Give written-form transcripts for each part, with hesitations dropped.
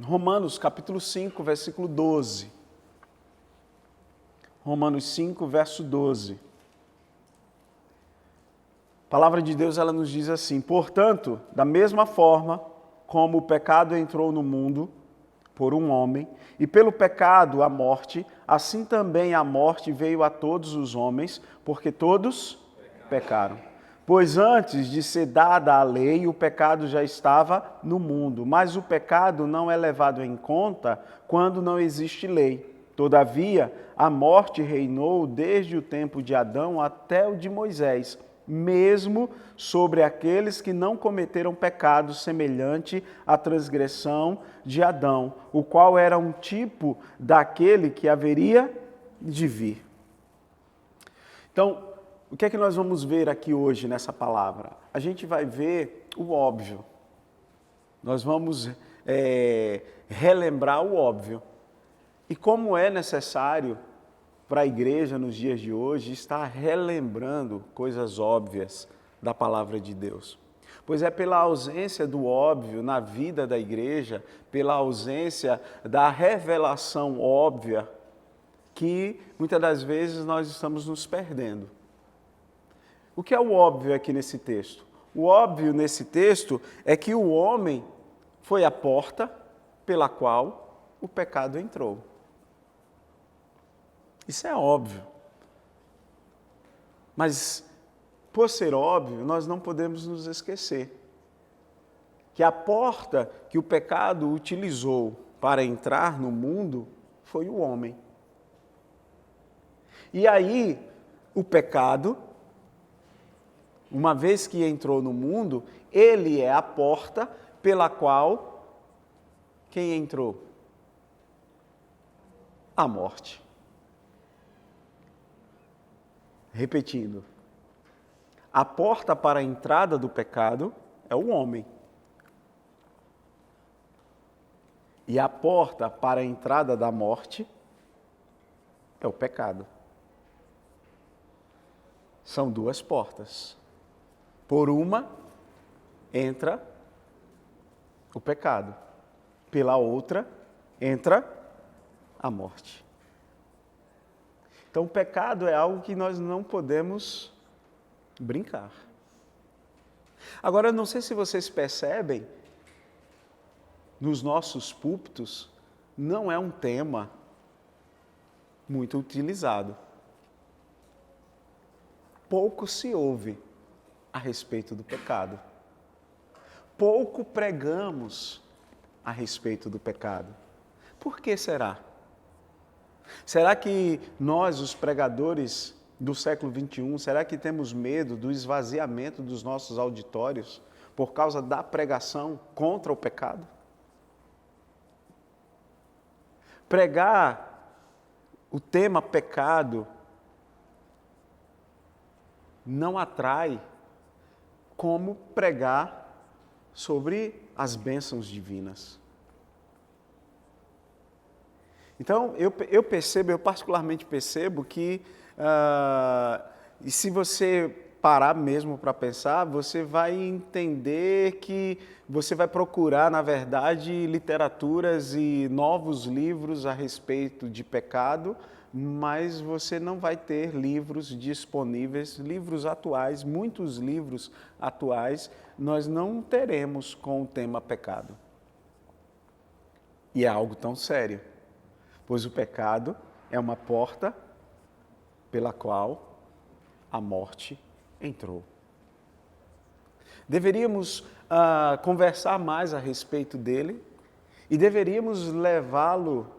Romanos capítulo 5, versículo 12. Romanos 5, verso 12. A palavra de Deus, ela nos diz assim: portanto, da mesma forma como o pecado entrou no mundo por um homem, e pelo pecado a morte, assim também a morte veio a todos os homens, porque todos pecaram. Pois antes de ser dada a lei, o pecado já estava no mundo, mas o pecado não é levado em conta quando não existe lei. Todavia, a morte reinou desde o tempo de Adão até o de Moisés, mesmo sobre aqueles que não cometeram pecado semelhante à transgressão de Adão, o qual era um tipo daquele que haveria de vir. Então, o que é que nós vamos ver aqui hoje nessa palavra? A gente vai ver o óbvio. Nós vamos relembrar o óbvio. E como é necessário para a igreja nos dias de hoje estar relembrando coisas óbvias da palavra de Deus. Pois é pela ausência do óbvio na vida da igreja, pela ausência da revelação óbvia, que muitas das vezes nós estamos nos perdendo. O que é o óbvio aqui nesse texto? O óbvio nesse texto é que o homem foi a porta pela qual o pecado entrou. Isso é óbvio. Mas, por ser óbvio, nós não podemos nos esquecer que a porta que o pecado utilizou para entrar no mundo foi o homem. E aí, o pecado, uma vez que entrou no mundo, ele é a porta pela qual quem entrou? A morte. Repetindo, a porta para a entrada do pecado é o homem. E a porta para a entrada da morte é o pecado. São duas portas. Por uma entra o pecado, pela outra entra a morte. Então, o pecado é algo que nós não podemos brincar. Agora, eu não sei se vocês percebem, nos nossos púlpitos, não é um tema muito utilizado. Pouco se ouve a respeito do pecado. Pouco pregamos a respeito do pecado. Por que será? Será que nós, os pregadores do século XXI, será que temos medo do esvaziamento dos nossos auditórios por causa da pregação contra o pecado? Pregar o tema pecado não atrai como pregar sobre as bênçãos divinas. Então, eu particularmente percebo que, e se você parar mesmo para pensar, você vai entender que você vai procurar, na verdade, literaturas e novos livros a respeito de pecado, mas você não vai ter livros disponíveis, livros atuais, muitos livros atuais, nós não teremos com o tema pecado. E é algo tão sério. Pois o pecado é uma porta pela qual a morte entrou. Deveríamos conversar mais a respeito dele e deveríamos levá-lo,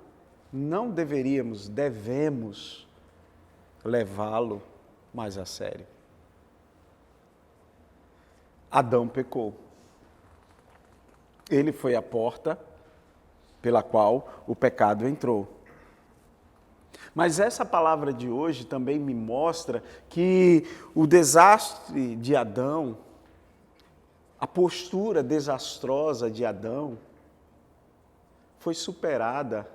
não deveríamos, devemos levá-lo mais a sério. Adão pecou. Ele foi a porta pela qual o pecado entrou. Mas essa palavra de hoje também me mostra que o desastre de Adão, a postura desastrosa de Adão, foi superada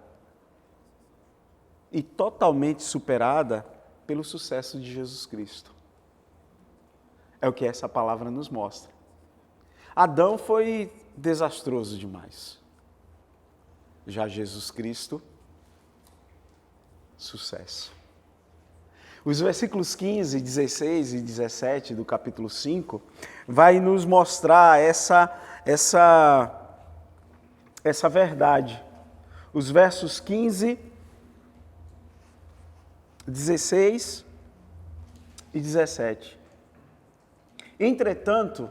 e totalmente superada pelo sucesso de Jesus Cristo. É o que essa palavra nos mostra. Adão foi desastroso demais. Já Jesus Cristo, sucesso. Os versículos 15, 16 e 17 do capítulo 5 vai nos mostrar essa verdade. Os versos 15, 16 e 17. Entretanto,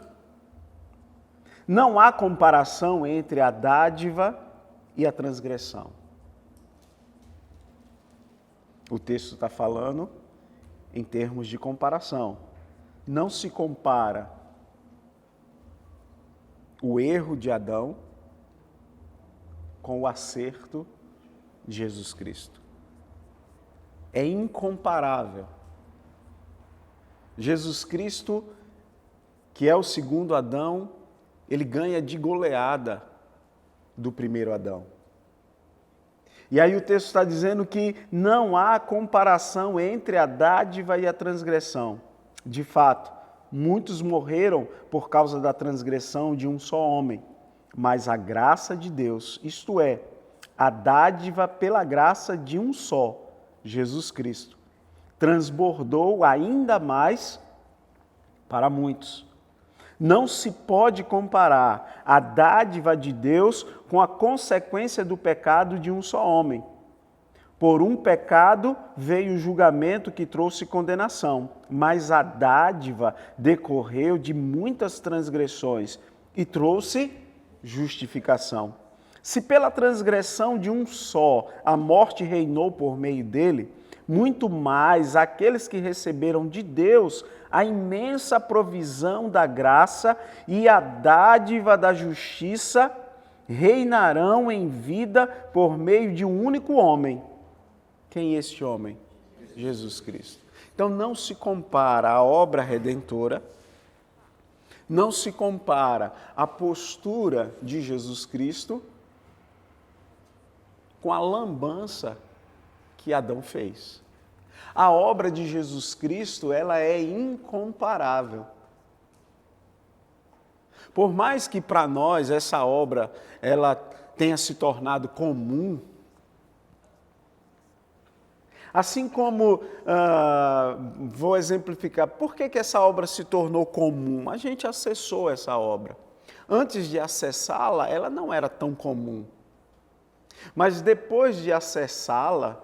não há comparação entre a dádiva e a transgressão. O texto está falando em termos de comparação. Não se compara o erro de Adão com o acerto de Jesus Cristo. É incomparável. Jesus Cristo, que é o segundo Adão, ele ganha de goleada do primeiro Adão. E aí o texto está dizendo que não há comparação entre a dádiva e a transgressão. De fato, muitos morreram por causa da transgressão de um só homem, mas a graça de Deus, isto é, a dádiva pela graça de um só, Jesus Cristo, transbordou ainda mais para muitos. Não se pode comparar a dádiva de Deus com a consequência do pecado de um só homem. Por um pecado veio o julgamento que trouxe condenação, mas a dádiva decorreu de muitas transgressões e trouxe justificação. Se pela transgressão de um só a morte reinou por meio dele, muito mais aqueles que receberam de Deus a imensa provisão da graça e a dádiva da justiça reinarão em vida por meio de um único homem. Quem é este homem? Jesus Cristo. Então não se compara a obra redentora, não se compara a postura de Jesus Cristo com a lambança que Adão fez. A obra de Jesus Cristo, ela é incomparável. Por mais que para nós essa obra ela tenha se tornado comum, assim como, vou exemplificar, por que essa obra se tornou comum? A gente acessou essa obra. Antes de acessá-la, ela não era tão comum. Mas depois de acessá-la,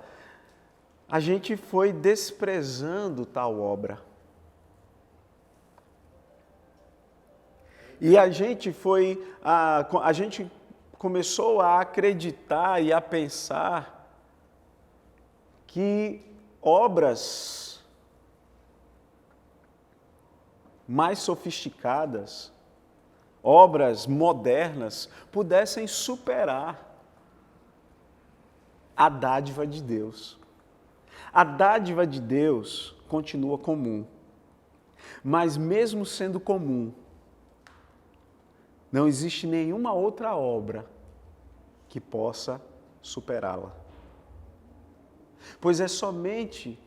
a gente foi desprezando tal obra. E a gente começou a acreditar e a pensar que obras mais sofisticadas, obras modernas, pudessem superar a dádiva de Deus. A dádiva de Deus continua comum, mas mesmo sendo comum, não existe nenhuma outra obra que possa superá-la. Pois é somente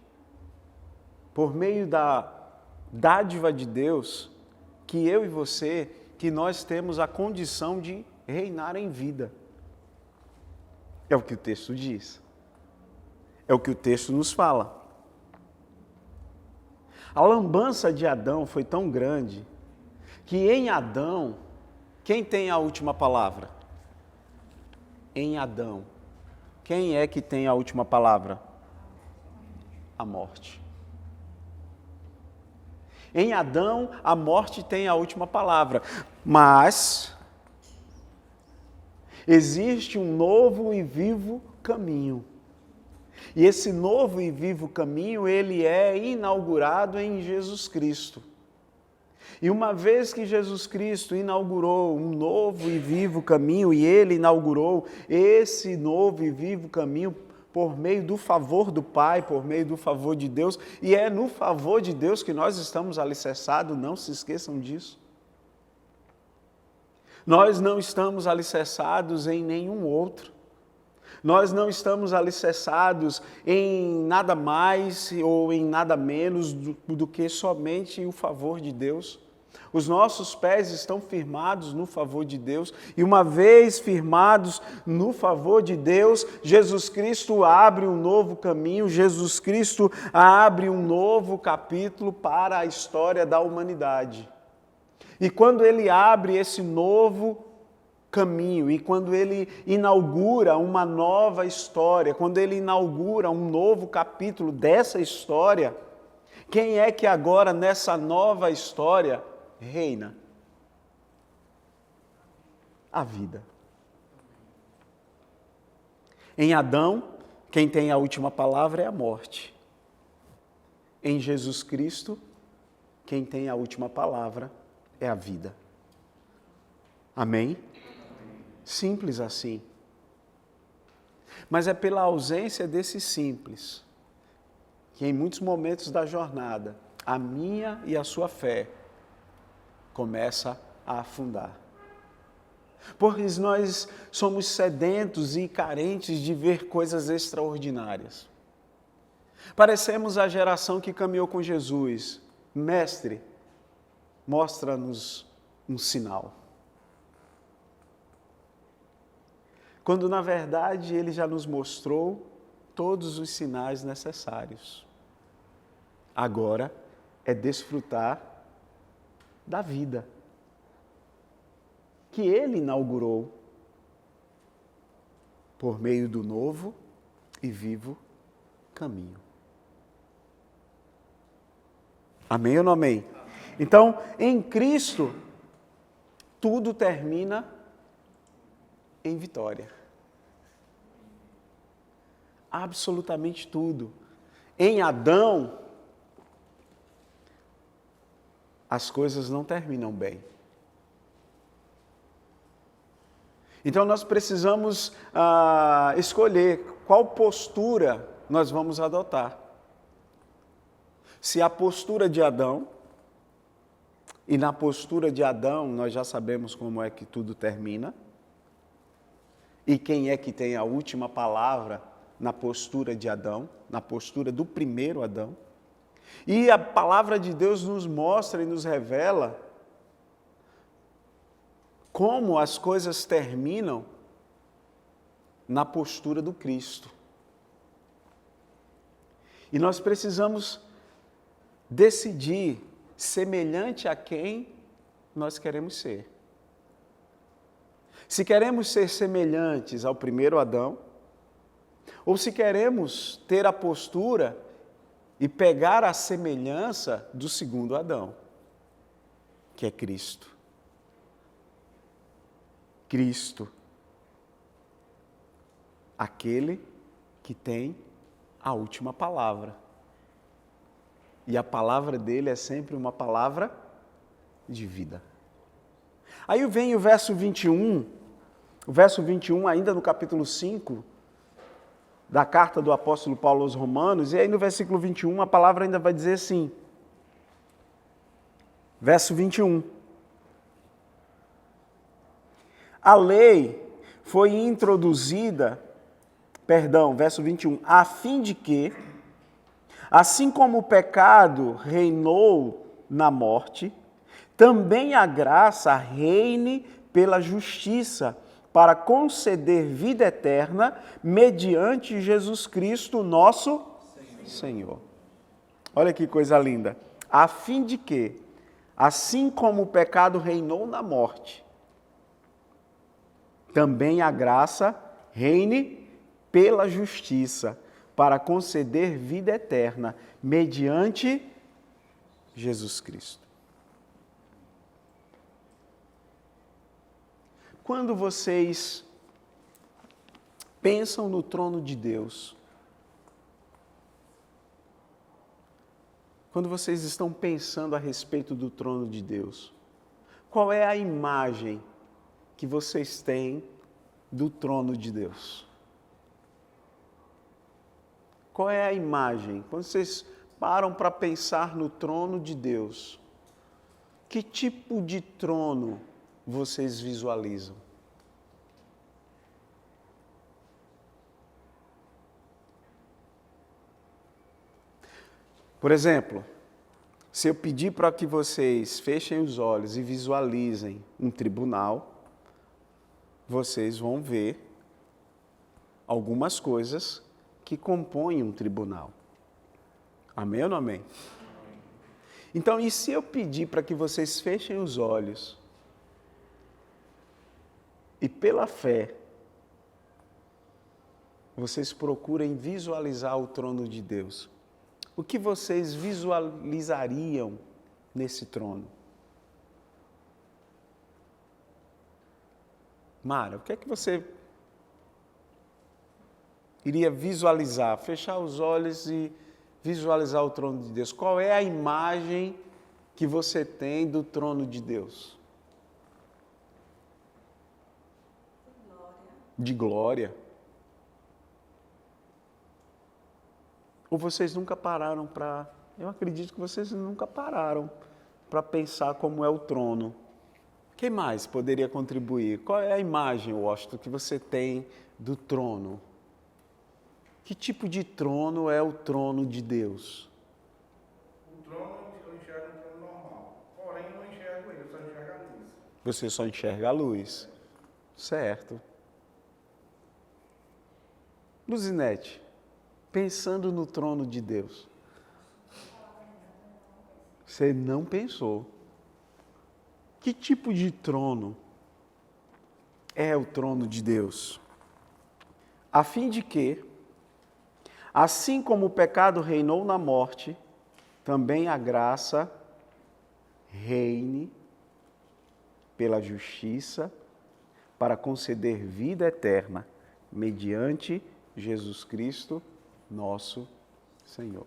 por meio da dádiva de Deus que eu e você, que nós temos a condição de reinar em vida. É o que o texto diz. É o que o texto nos fala. A lambança de Adão foi tão grande que em Adão, quem tem a última palavra? Em Adão, quem é que tem a última palavra? A morte. Em Adão, a morte tem a última palavra, mas existe um novo e vivo caminho. E esse novo e vivo caminho, ele é inaugurado em Jesus Cristo. E uma vez que Jesus Cristo inaugurou um novo e vivo caminho, e ele inaugurou esse novo e vivo caminho por meio do favor do Pai, por meio do favor de Deus, e é no favor de Deus que nós estamos alicerçados, não se esqueçam disso. Nós não estamos alicerçados em nenhum outro. Nós não estamos alicerçados em nada mais ou em nada menos do que somente o favor de Deus. Os nossos pés estão firmados no favor de Deus, e uma vez firmados no favor de Deus, Jesus Cristo abre um novo caminho, Jesus Cristo abre um novo capítulo para a história da humanidade. E quando Ele abre esse novo caminho, e quando Ele inaugura uma nova história, quando Ele inaugura um novo capítulo dessa história, quem é que agora nessa nova história reina? A vida. Em Adão, quem tem a última palavra é a morte. Em Jesus Cristo, quem tem a última palavra é a vida. Amém? Simples assim. Mas é pela ausência desse simples que em muitos momentos da jornada, a minha e a sua fé começa a afundar. Porque nós somos sedentos e carentes de ver coisas extraordinárias. Parecemos a geração que caminhou com Jesus. Mestre, mostra-nos um sinal. Quando na verdade Ele já nos mostrou todos os sinais necessários. Agora é desfrutar da vida que Ele inaugurou por meio do novo e vivo caminho. Amém ou não amém? Então, em Cristo, tudo termina em vitória. Absolutamente tudo. Em Adão, as coisas não terminam bem. Então nós precisamos escolher qual postura nós vamos adotar. Se a postura de Adão, e na postura de Adão nós já sabemos como é que tudo termina, e quem é que tem a última palavra na postura de Adão, na postura do primeiro Adão. E a palavra de Deus nos mostra e nos revela como as coisas terminam na postura do Cristo. E nós precisamos decidir semelhante a quem nós queremos ser. Se queremos ser semelhantes ao primeiro Adão, ou se queremos ter a postura e pegar a semelhança do segundo Adão, que é Cristo. Cristo, aquele que tem a última palavra. E a palavra dele é sempre uma palavra de vida. Aí vem o verso 21, ainda no capítulo 5, da carta do apóstolo Paulo aos Romanos, e aí no versículo 21 a palavra ainda vai dizer assim, verso 21. A lei foi introduzida, verso 21, a fim de que, assim como o pecado reinou na morte, também a graça reine pela justiça, para conceder vida eterna mediante Jesus Cristo, nosso Senhor. Olha que coisa linda. A fim de que, assim como o pecado reinou na morte, também a graça reine pela justiça, para conceder vida eterna mediante Jesus Cristo. Quando vocês pensam no trono de Deus, quando vocês estão pensando a respeito do trono de Deus, qual é a imagem que vocês têm do trono de Deus? Qual é a imagem? Quando vocês param para pensar no trono de Deus, que tipo de trono vocês visualizam? Por exemplo, Se eu pedir para que vocês fechem os olhos e visualizem um tribunal, vocês vão ver algumas coisas que compõem um tribunal. Amém ou não amém? Então, e se eu pedir para que vocês fechem os olhos e pela fé, vocês procurem visualizar o trono de Deus? O que vocês visualizariam nesse trono? Mara, o que é que você iria visualizar? Fechar os olhos e visualizar o trono de Deus. Qual é a imagem que você tem do trono de Deus? De glória. Ou vocês nunca pararam para... Eu acredito que vocês nunca pararam para pensar como é o trono. Quem mais poderia contribuir? Qual é a imagem, Washington, que você tem do trono? Que tipo de trono é o trono de Deus? O trono, eu enxergo um trono normal. Porém, eu não enxergo ele, eu só enxergo a luz. Você só enxerga a luz. Certo. Luzinete, pensando no trono de Deus, você não pensou. Que tipo de trono é o trono de Deus? A fim de que, assim como o pecado reinou na morte, também a graça reine pela justiça para conceder vida eterna mediante Jesus Cristo, nosso Senhor.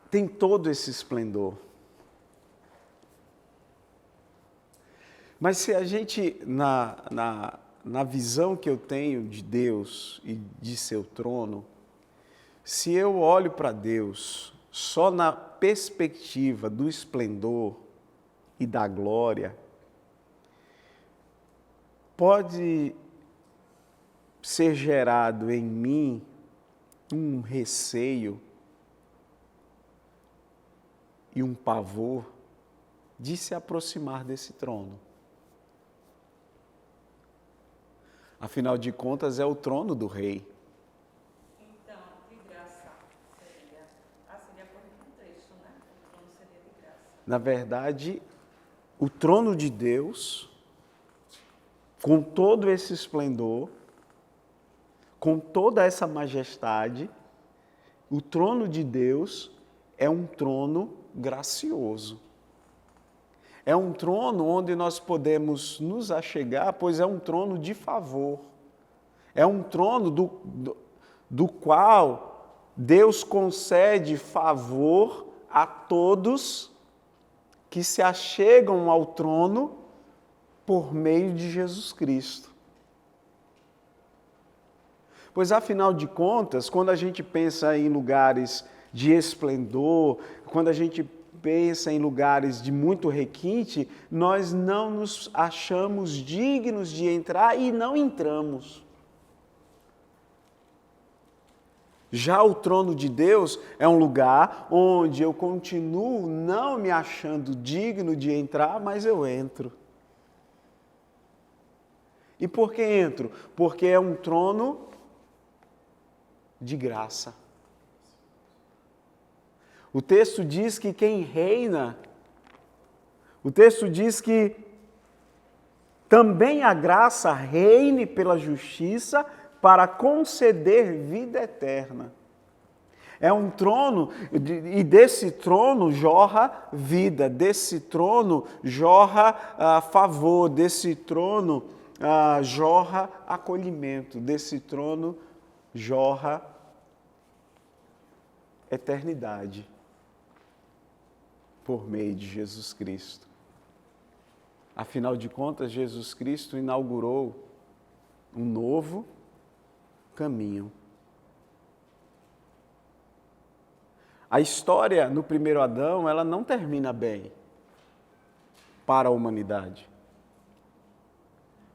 Tem todo esse esplendor. Mas se a gente, na visão que eu tenho de Deus e de seu trono, se eu olho para Deus só na perspectiva do esplendor e da glória, pode ser gerado em mim um receio e um pavor de se aproximar desse trono. Afinal de contas, é o trono do rei. Então, de graça seria por contexto, né? O trono seria de graça. Na verdade, o trono de Deus, com todo esse esplendor, com toda essa majestade, o trono de Deus é um trono gracioso. É um trono onde nós podemos nos achegar, pois é um trono de favor. É um trono do qual Deus concede favor a todos que se achegam ao trono por meio de Jesus Cristo. Pois, afinal de contas, quando a gente pensa em lugares de esplendor, quando a gente pensa em lugares de muito requinte, nós não nos achamos dignos de entrar e não entramos. Já o trono de Deus é um lugar onde eu continuo não me achando digno de entrar, mas eu entro. E por que entro? Porque é um trono de graça. O texto diz que quem reina, o texto diz que também a graça reine pela justiça para conceder vida eterna. É um trono, e desse trono jorra vida, desse trono jorra favor, desse trono jorra acolhimento, desse trono jorra eternidade por meio de Jesus Cristo. Afinal de contas, Jesus Cristo inaugurou um novo caminho. A história no primeiro Adão, ela não termina bem para a humanidade.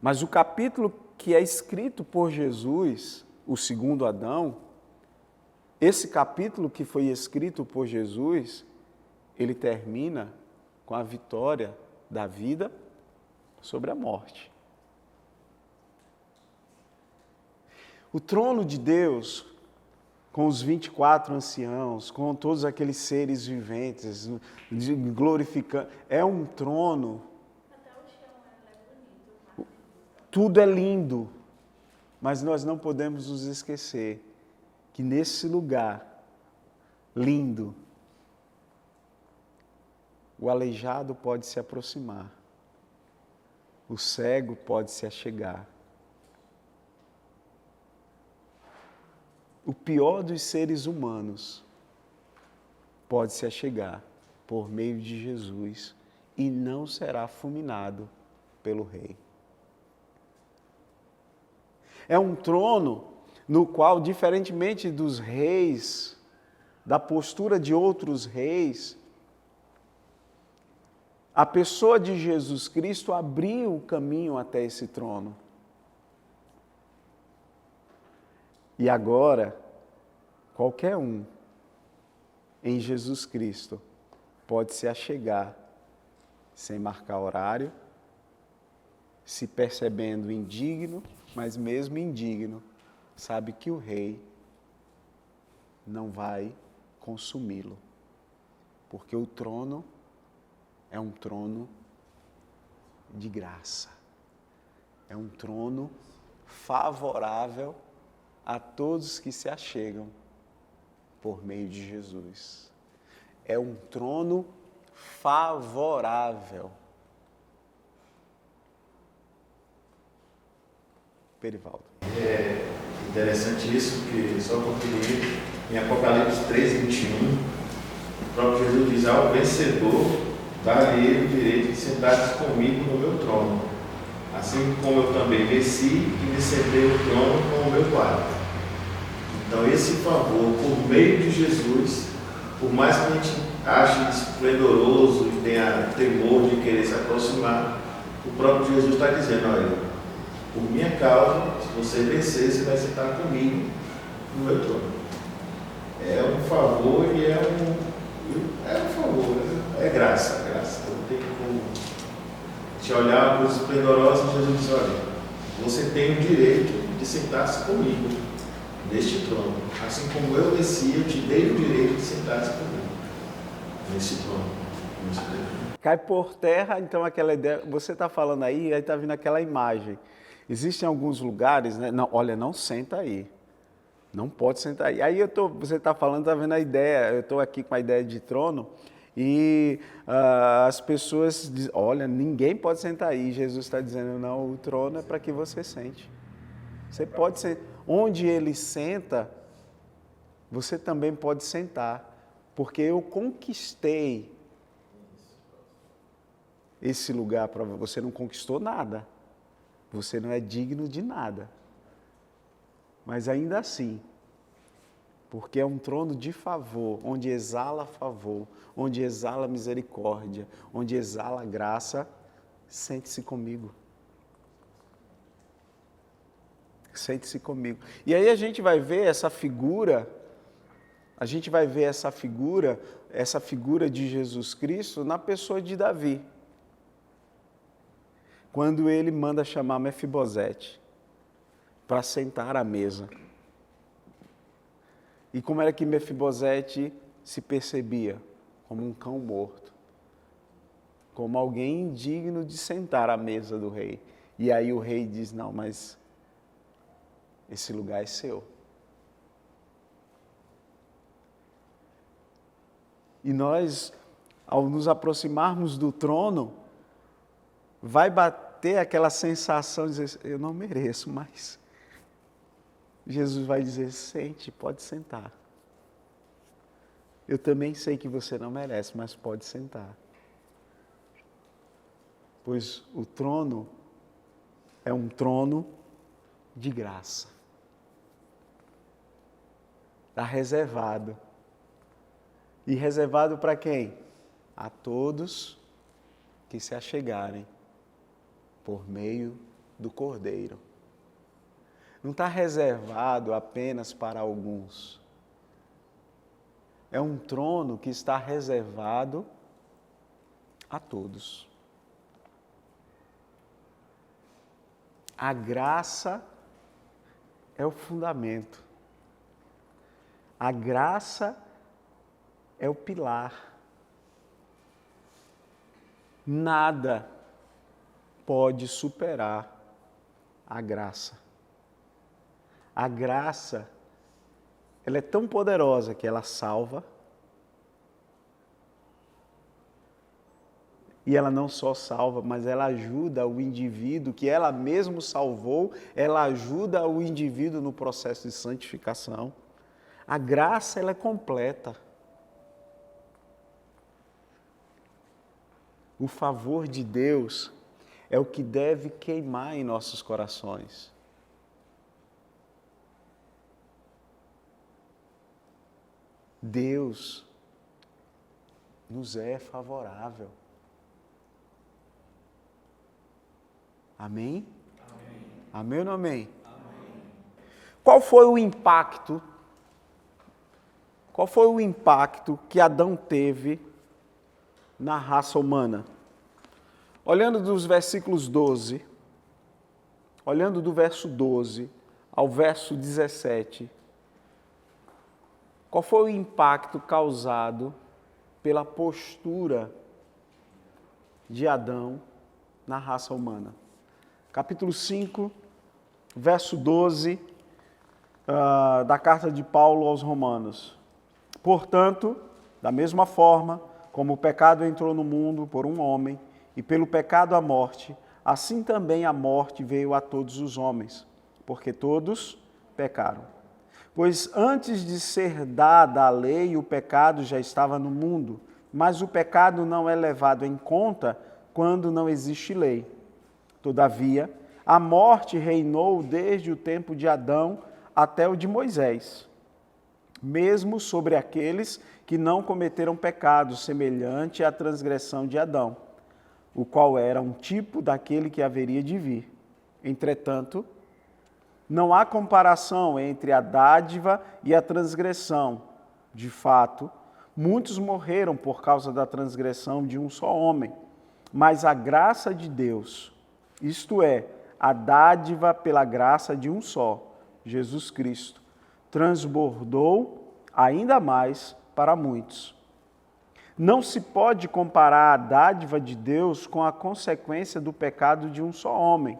Mas o capítulo que é escrito por Jesus, o segundo Adão, esse capítulo que foi escrito por Jesus, ele termina com a vitória da vida sobre a morte. O trono de Deus, com os 24 anciãos, com todos aqueles seres viventes, glorificando, é um trono. Até o chão é bonito. Tudo é lindo, mas nós não podemos nos esquecer que nesse lugar lindo, o aleijado pode se aproximar, o cego pode se achegar. O pior dos seres humanos pode se achegar por meio de Jesus e não será fulminado pelo Rei. É um trono no qual, diferentemente dos reis, da postura de outros reis, a pessoa de Jesus Cristo abriu o caminho até esse trono. E agora, qualquer um em Jesus Cristo pode se achegar sem marcar horário, se percebendo indigno, mas mesmo indigno, sabe que o Rei não vai consumi-lo, porque o trono é um trono de graça, é um trono favorável a todos que se achegam por meio de Jesus. É um trono favorável. Perivaldo. É interessante isso, porque só conferir em Apocalipse 3:21, o próprio Jesus diz: ao vencedor, dar-lhe o direito de sentar-se comigo no meu trono, assim como eu também venci e descendei o trono com o meu Pai. Então esse favor, por meio de Jesus, por mais que a gente ache esplendoroso e tenha temor de querer se aproximar, o próprio Jesus está dizendo: olha, por minha causa, se você vencer, você vai sentar comigo no meu trono. É um favor e é um favor, é graça. Não tem como te olhar para os esplendorosos e Jesus diz: olha, você tem o direito de sentar-se comigo neste trono. Assim como eu desci, eu te dei o direito de sentar-se comigo neste trono. Cai por terra, então, aquela ideia, você está falando aí está vindo aquela imagem. Existem alguns lugares, né? Não, olha, não senta aí. Não pode sentar aí. Aí você está falando, está vendo a ideia, eu estou aqui com a ideia de trono e as pessoas dizem: olha, ninguém pode sentar aí. Jesus está dizendo: não, o trono é para que você sente. Você pode sentar. Onde ele senta, você também pode sentar, porque eu conquistei esse lugar para você. Você não conquistou nada. Você não é digno de nada. Mas ainda assim, porque é um trono de favor, onde exala favor, onde exala misericórdia, onde exala graça, sente-se comigo. Sente-se comigo. E aí a gente vai ver essa figura, essa figura de Jesus Cristo na pessoa de Davi. Quando ele manda chamar Mefibosete para sentar à mesa. E como era que Mefibosete se percebia? Como um cão morto. Como alguém indigno de sentar à mesa do rei. E aí o rei diz: não, mas esse lugar é seu. E nós, ao nos aproximarmos do trono, vai bater aquela sensação de dizer: eu não mereço, mas Jesus vai dizer: sente, pode sentar. Eu também sei que você não merece, mas pode sentar. Pois o trono é um trono de graça. Está reservado. E reservado para quem? A todos que se achegarem por meio do Cordeiro. Não está reservado apenas para alguns. é um trono que está reservado a todos. A graça é o fundamento. A graça é o pilar. Nada pode superar a graça. A graça, ela é tão poderosa que ela salva. E ela não só salva, mas ela ajuda o indivíduo que ela mesmo salvou, ela ajuda o indivíduo no processo de santificação. A graça, ela é completa. O favor de Deus é o que deve queimar em nossos corações. Deus nos é favorável. Amém? Amém. Amém ou não amém? Amém. Qual foi o impacto? Qual foi o impacto que Adão teve na raça humana? Olhando dos versículos 12, olhando do verso 12 ao verso 17, qual foi o impacto causado pela postura de Adão na raça humana? Capítulo 5, verso 12, da carta de Paulo aos Romanos. Portanto, da mesma forma como o pecado entrou no mundo por um homem, e pelo pecado a morte, assim também a morte veio a todos os homens, porque todos pecaram. Pois antes de ser dada a lei, o pecado já estava no mundo, mas o pecado não é levado em conta quando não existe lei. Todavia, a morte reinou desde o tempo de Adão até o de Moisés, mesmo sobre aqueles que não cometeram pecado semelhante à transgressão de Adão, o qual era um tipo daquele que haveria de vir. Entretanto, não há comparação entre a dádiva e a transgressão. De fato, muitos morreram por causa da transgressão de um só homem, mas a graça de Deus, isto é, a dádiva pela graça de um só, Jesus Cristo, transbordou ainda mais para muitos. Não se pode comparar a dádiva de Deus com a consequência do pecado de um só homem.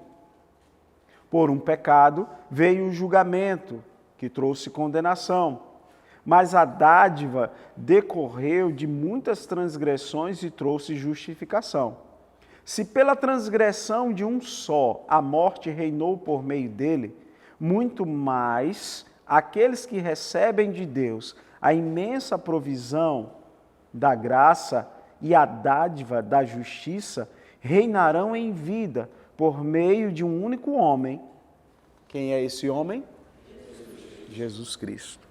Por um pecado veio o julgamento, que trouxe condenação, mas a dádiva decorreu de muitas transgressões e trouxe justificação. Se pela transgressão de um só a morte reinou por meio dele, muito mais aqueles que recebem de Deus a imensa provisão da graça e a dádiva da justiça reinarão em vida por meio de um único homem. Quem é esse homem? Jesus Cristo.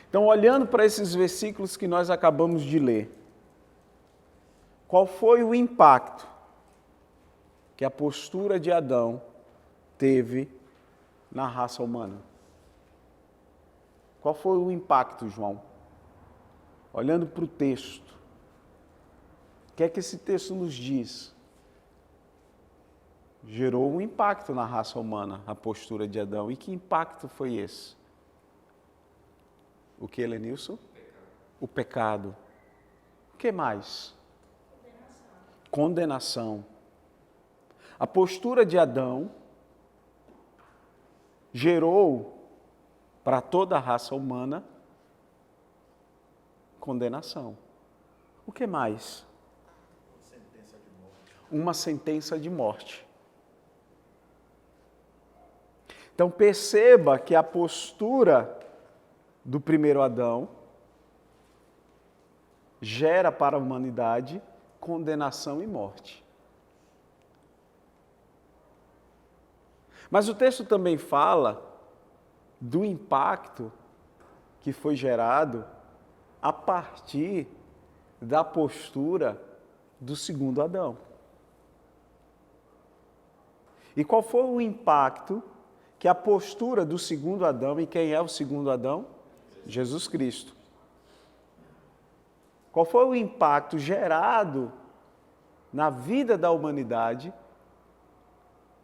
Então, olhando para esses versículos que nós acabamos de ler, qual foi o impacto que a postura de Adão teve na raça humana? Qual foi o impacto, João? Olhando para o texto, o que é que esse texto nos diz? Gerou um impacto na raça humana, a postura de Adão. E que impacto foi esse? O que, Helenilson? O pecado. O que mais? Condenação. A postura de Adão gerou para toda a raça humana condenação. O que mais? Uma sentença de morte. Então perceba que a postura do primeiro Adão gera para a humanidade condenação e morte. Mas o texto também fala do impacto que foi gerado a partir da postura do segundo Adão. E qual foi o impacto que a postura do segundo Adão, e quem é o segundo Adão? Jesus Cristo. Qual foi o impacto gerado na vida da humanidade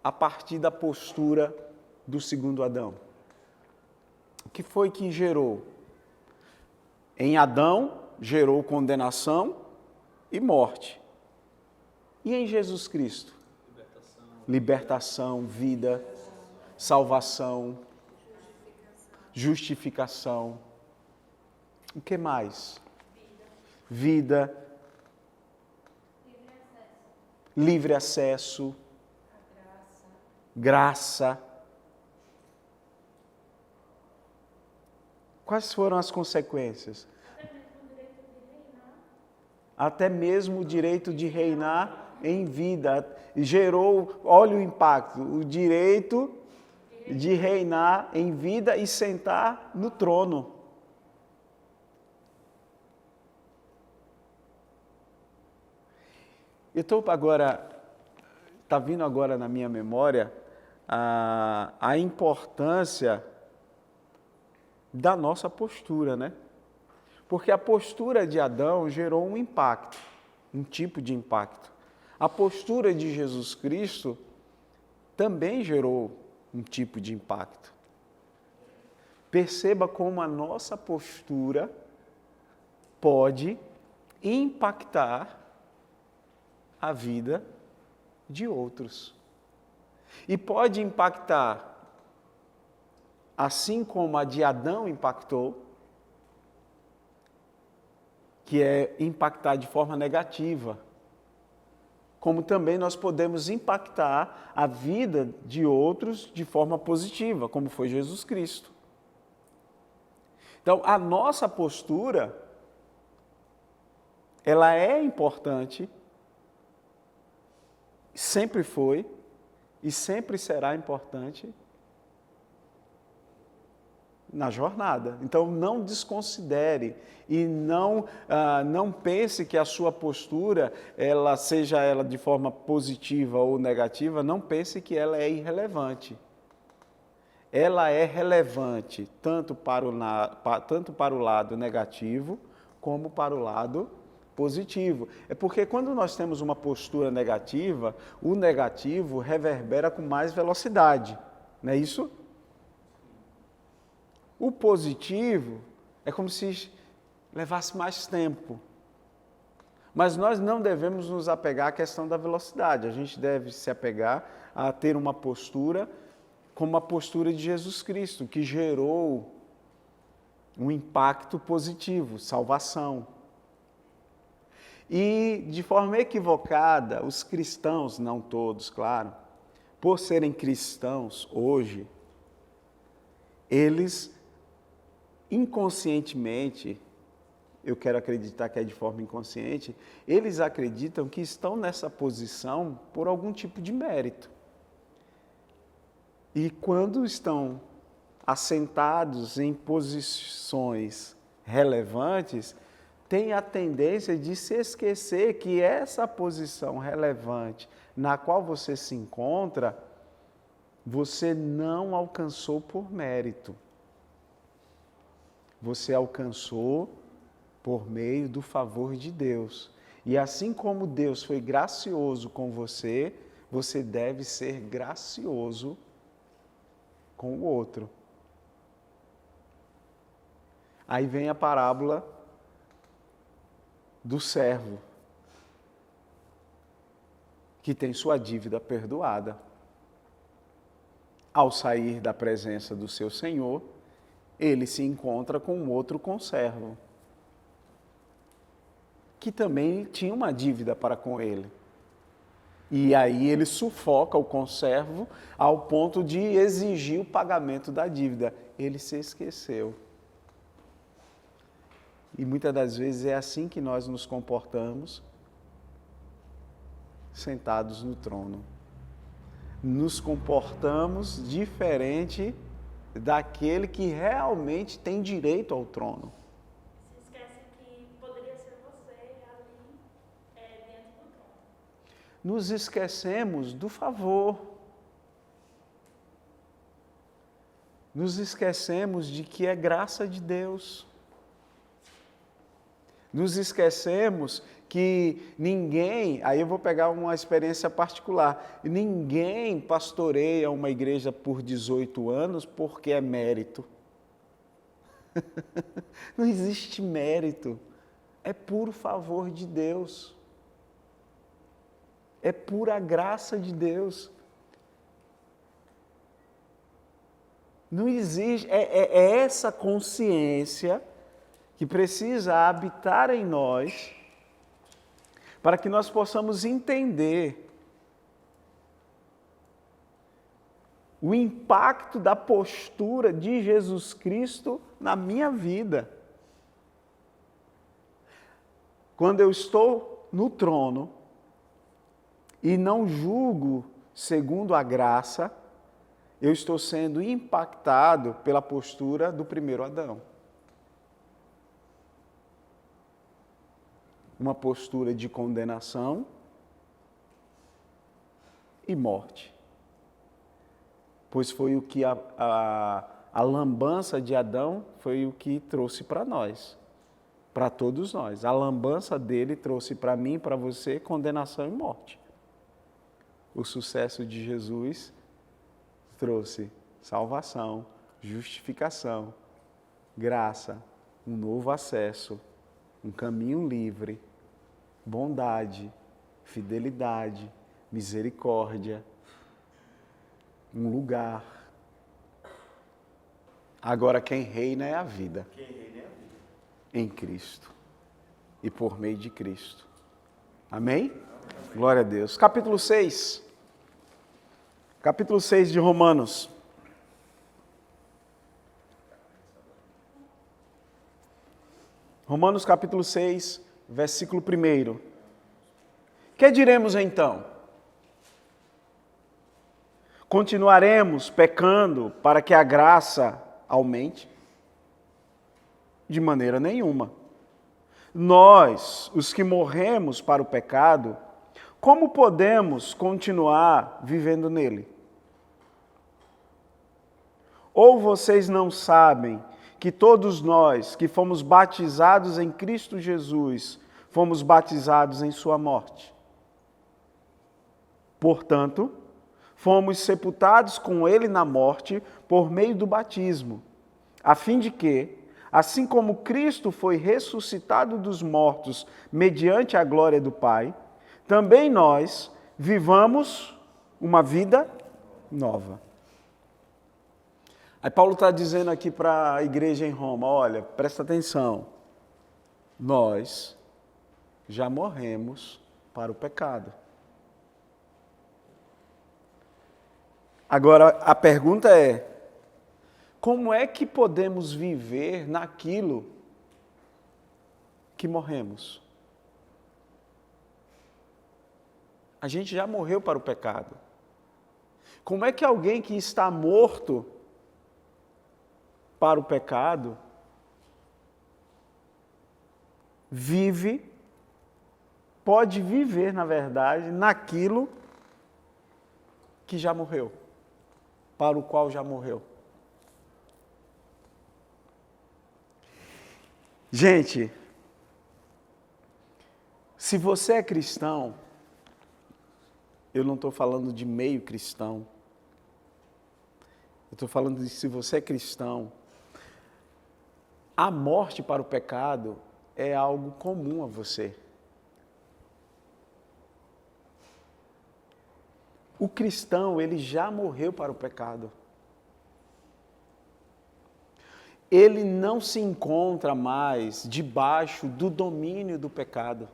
a partir da postura do segundo Adão? O que foi que gerou? Em Adão, gerou condenação e morte. E em Jesus Cristo? Libertação, vida, salvação, justificação. O que mais? Vida. Livre acesso. Graça. Quais foram as consequências? Até mesmo o direito de reinar em vida. Gerou, olha o impacto, o direito de reinar em vida e sentar no trono. Está vindo agora na minha memória a importância da nossa postura, né? Porque a postura de Adão gerou um impacto, um tipo de impacto. A postura de Jesus Cristo também gerou um tipo de impacto. Perceba como a nossa postura pode impactar a vida de outros. E pode impactar, assim como a de Adão impactou, que é impactar de forma negativa, como também nós podemos impactar a vida de outros de forma positiva, como foi Jesus Cristo. Então, a nossa postura, ela é importante, sempre foi e sempre será importante na jornada. Então, não desconsidere e não pense que a sua postura, seja ela de forma positiva ou negativa, não pense que ela é irrelevante. Ela é relevante tanto para o lado negativo como para o lado positivo. É porque quando nós temos uma postura negativa, o negativo reverbera com mais velocidade, não é isso? O positivo é como se levasse mais tempo. Mas nós não devemos nos apegar à questão da velocidade. A gente deve se apegar a ter uma postura como a postura de Jesus Cristo, que gerou um impacto positivo, salvação. E, de forma equivocada, os cristãos, não todos, claro, por serem cristãos hoje, eles inconscientemente, eu quero acreditar que é de forma inconsciente, eles acreditam que estão nessa posição por algum tipo de mérito. E quando estão assentados em posições relevantes, têm a tendência de se esquecer que essa posição relevante na qual você se encontra, você não alcançou por mérito. Você alcançou por meio do favor de Deus. E assim como Deus foi gracioso com você, você deve ser gracioso com o outro. Aí vem a parábola do servo, que tem sua dívida perdoada. Ao sair da presença do seu senhor, ele se encontra com um outro conservo, que também tinha uma dívida para com ele. E aí ele sufoca o conservo ao ponto de exigir o pagamento da dívida. Ele se esqueceu. E muitas das vezes é assim que nós nos comportamos, sentados no trono. Nos comportamos diferente daquele que realmente tem direito ao trono. Se esquece que poderia ser você ali dentro do trono. Nos esquecemos do favor. Nos esquecemos de que é graça de Deus. Nos esquecemos que ninguém, aí eu vou pegar uma experiência particular, ninguém pastoreia uma igreja por 18 anos porque é mérito. Não existe mérito, é puro favor de Deus. É pura graça de Deus. Não existe, é essa consciência que precisa habitar em nós para que nós possamos entender o impacto da postura de Jesus Cristo na minha vida. Quando eu estou no trono e não julgo segundo a graça, eu estou sendo impactado pela postura do primeiro Adão. Uma postura de condenação e morte. Pois foi o que a lambança de Adão foi o que trouxe para nós, para todos nós. A lambança dele trouxe para mim e para você condenação e morte. O sucesso de Jesus trouxe salvação, justificação, graça, um novo acesso, um caminho livre, bondade, fidelidade, misericórdia, um lugar. Agora quem reina é a vida. Quem reina é a vida. Em Cristo e por meio de Cristo. Amém? Glória a Deus. Capítulo 6. Capítulo 6 de Romanos. Romanos capítulo 6, versículo 1. Que diremos então? Continuaremos pecando para que a graça aumente? De maneira nenhuma. Nós, os que morremos para o pecado, como podemos continuar vivendo nele? Ou vocês não sabem que todos nós que fomos batizados em Cristo Jesus, fomos batizados em sua morte? Portanto, fomos sepultados com ele na morte por meio do batismo, a fim de que, assim como Cristo foi ressuscitado dos mortos mediante a glória do Pai, também nós vivamos uma vida nova. Aí Paulo está dizendo aqui para a igreja em Roma, olha, presta atenção, nós já morremos para o pecado. Agora, a pergunta é, como é que podemos viver naquilo que morremos? A gente já morreu para o pecado. Como é que alguém que está morto para o pecado pode viver, na verdade, naquilo que já morreu, para o qual já morreu? Gente, se você é cristão, eu não estou falando de meio cristão, eu estou falando de se você é cristão, a morte para o pecado é algo comum a você. O cristão, ele já morreu para o pecado. Ele não se encontra mais debaixo do domínio do pecado.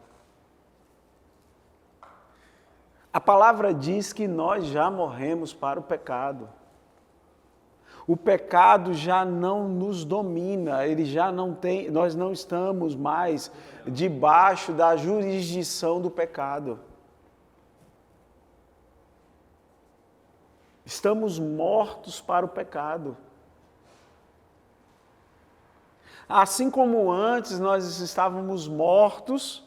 A palavra diz que nós já morremos para o pecado. O pecado já não nos domina, ele já não tem, nós não estamos mais debaixo da jurisdição do pecado. Estamos mortos para o pecado. Assim como antes nós estávamos mortos,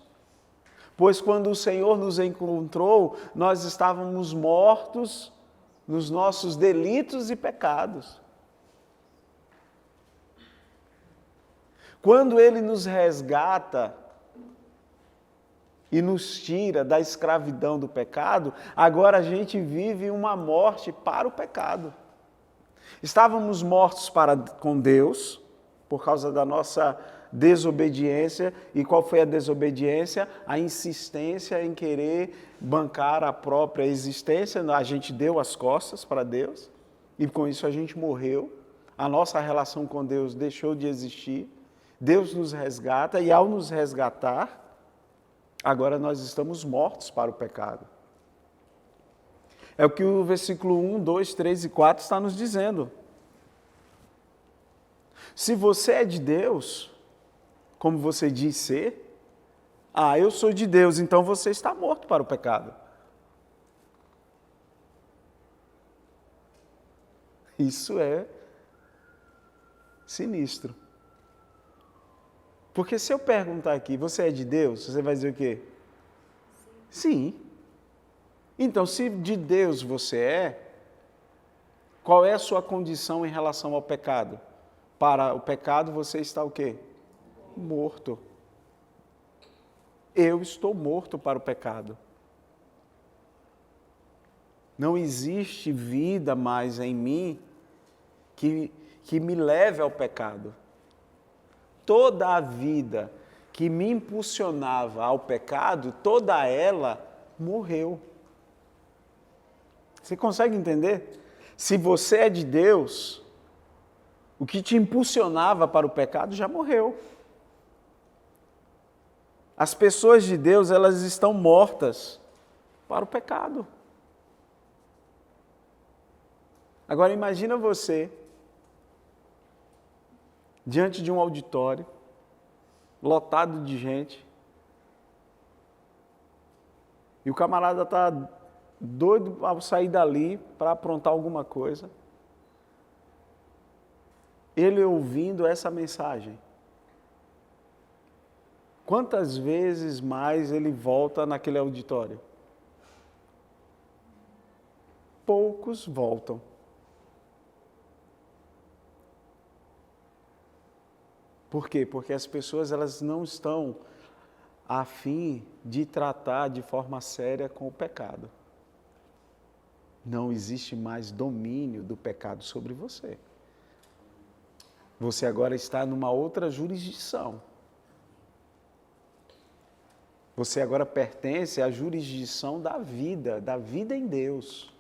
pois quando o Senhor nos encontrou, nós estávamos mortos nos nossos delitos e pecados. Quando Ele nos resgata, e nos tira da escravidão do pecado, agora a gente vive uma morte para o pecado. Estávamos mortos com Deus, por causa da nossa desobediência. E qual foi a desobediência? A insistência em querer bancar a própria existência. A gente deu as costas para Deus e com isso a gente morreu. A nossa relação com Deus deixou de existir. Deus nos resgata e ao nos resgatar, agora nós estamos mortos para o pecado. É o que o versículo 1, 2, 3 e 4 está nos dizendo. Se você é de Deus, como você diz ser, eu sou de Deus, então você está morto para o pecado. Isso é sinistro. Porque se eu perguntar aqui, você é de Deus? Você vai dizer o quê? Sim. Então, se de Deus você é, qual é a sua condição em relação ao pecado? Para o pecado você está o quê? Morto. Eu estou morto para o pecado. Não existe vida mais em mim que me leve ao pecado. Toda a vida que me impulsionava ao pecado, toda ela morreu. Você consegue entender? Se você é de Deus, o que te impulsionava para o pecado já morreu. As pessoas de Deus, elas estão mortas para o pecado. Agora imagina você diante de um auditório lotado de gente e o camarada está doido ao sair dali para aprontar alguma coisa. Ele ouvindo essa mensagem. Quantas vezes mais ele volta naquele auditório? Poucos voltam. Por quê? Porque as pessoas elas não estão a fim de tratar de forma séria com o pecado. Não existe mais domínio do pecado sobre você. Você agora está numa outra jurisdição. Você agora pertence à jurisdição da vida em Deus.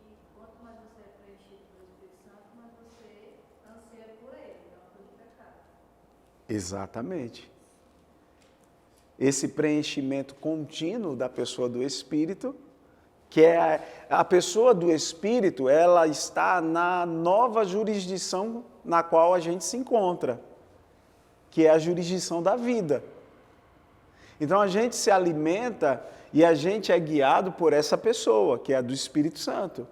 E quanto mais você é preenchido pelo Espírito Santo, mais você anseia por ele, não pelo pecado. Exatamente. Esse preenchimento contínuo da pessoa do Espírito, que é a pessoa do Espírito, ela está na nova jurisdição na qual a gente se encontra, que é a jurisdição da vida. Então a gente se alimenta e a gente é guiado por essa pessoa, que é a do Espírito Santo.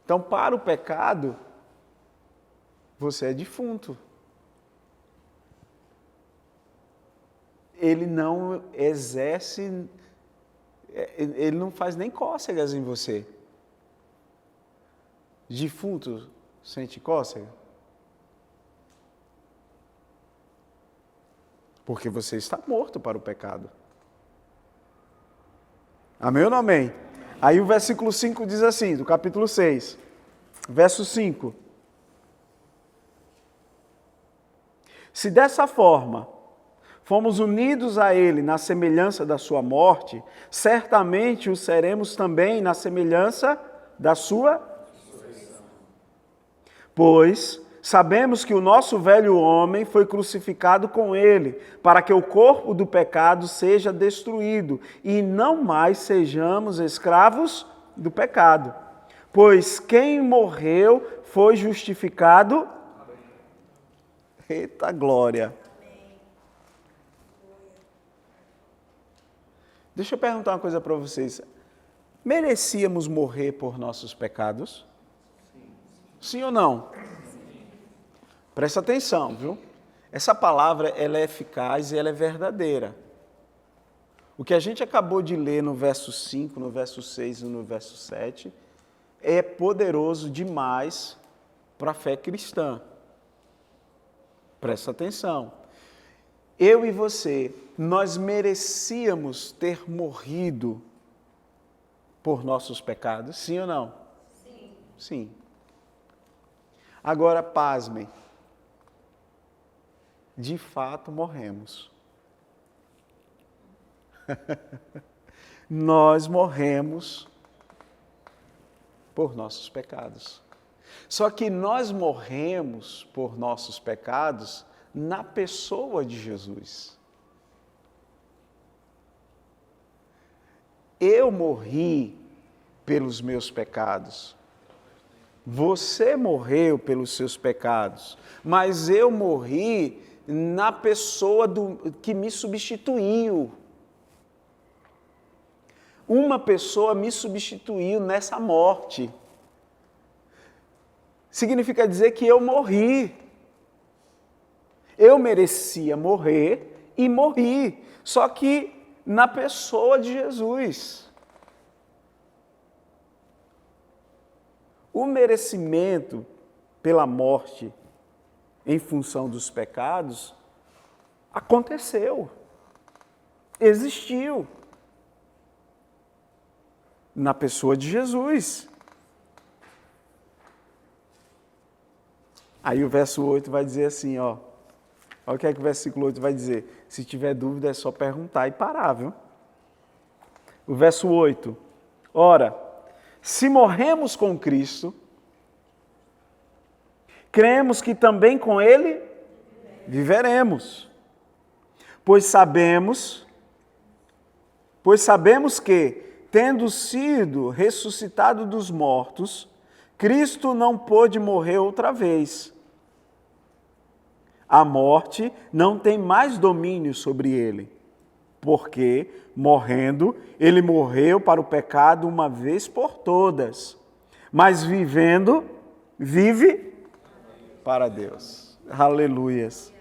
Então, para o pecado, você é defunto. Ele não exerce, ele não faz nem cócegas em você. Defunto sente cócega? Porque você está morto para o pecado. Amém ou não amém? Aí o versículo 5 diz assim, do capítulo 6, verso 5. Se dessa forma fomos unidos a Ele na semelhança da sua morte, certamente o seremos também na semelhança da sua ressurreição. Pois sabemos que o nosso velho homem foi crucificado com Ele, para que o corpo do pecado seja destruído e não mais sejamos escravos do pecado. Pois quem morreu foi justificado. Eita glória! Deixa eu perguntar uma coisa para vocês. Merecíamos morrer por nossos pecados? Sim ou não? Presta atenção, viu? Essa palavra, ela é eficaz e ela é verdadeira. O que a gente acabou de ler no verso 5, no verso 6 e no verso 7, é poderoso demais para a fé cristã. Presta atenção. eu e você, nós merecíamos ter morrido por nossos pecados, sim ou não? Sim. Sim. Agora, pasmem. De fato, morremos. Nós morremos por nossos pecados. Só que nós morremos por nossos pecados na pessoa de Jesus. Eu morri pelos meus pecados. Você morreu pelos seus pecados, mas eu morri na pessoa que me substituiu. Uma pessoa me substituiu nessa morte. Significa dizer que eu morri. Eu merecia morrer e morri, só que na pessoa de Jesus. O merecimento pela morte em função dos pecados aconteceu, existiu na pessoa de Jesus. Aí o verso 8 vai dizer assim, ó. Olha o que é que o versículo 8 vai dizer. Se tiver dúvida é só perguntar e parar, viu? O verso 8. Ora, se morremos com Cristo, cremos que também com Ele viveremos. Pois sabemos que, tendo sido ressuscitado dos mortos, Cristo não pôde morrer outra vez. A morte não tem mais domínio sobre ele, porque, morrendo, ele morreu para o pecado uma vez por todas, mas vivendo, vive para Deus. Aleluias.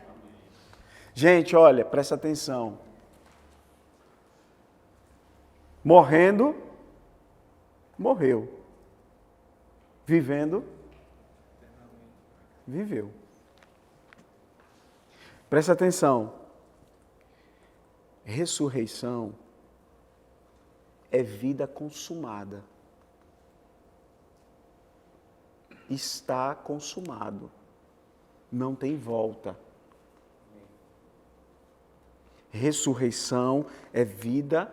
Gente, olha, presta atenção. Morrendo, morreu. Vivendo, viveu. Presta atenção. Ressurreição é vida consumada. Está consumado. Não tem volta. Ressurreição é vida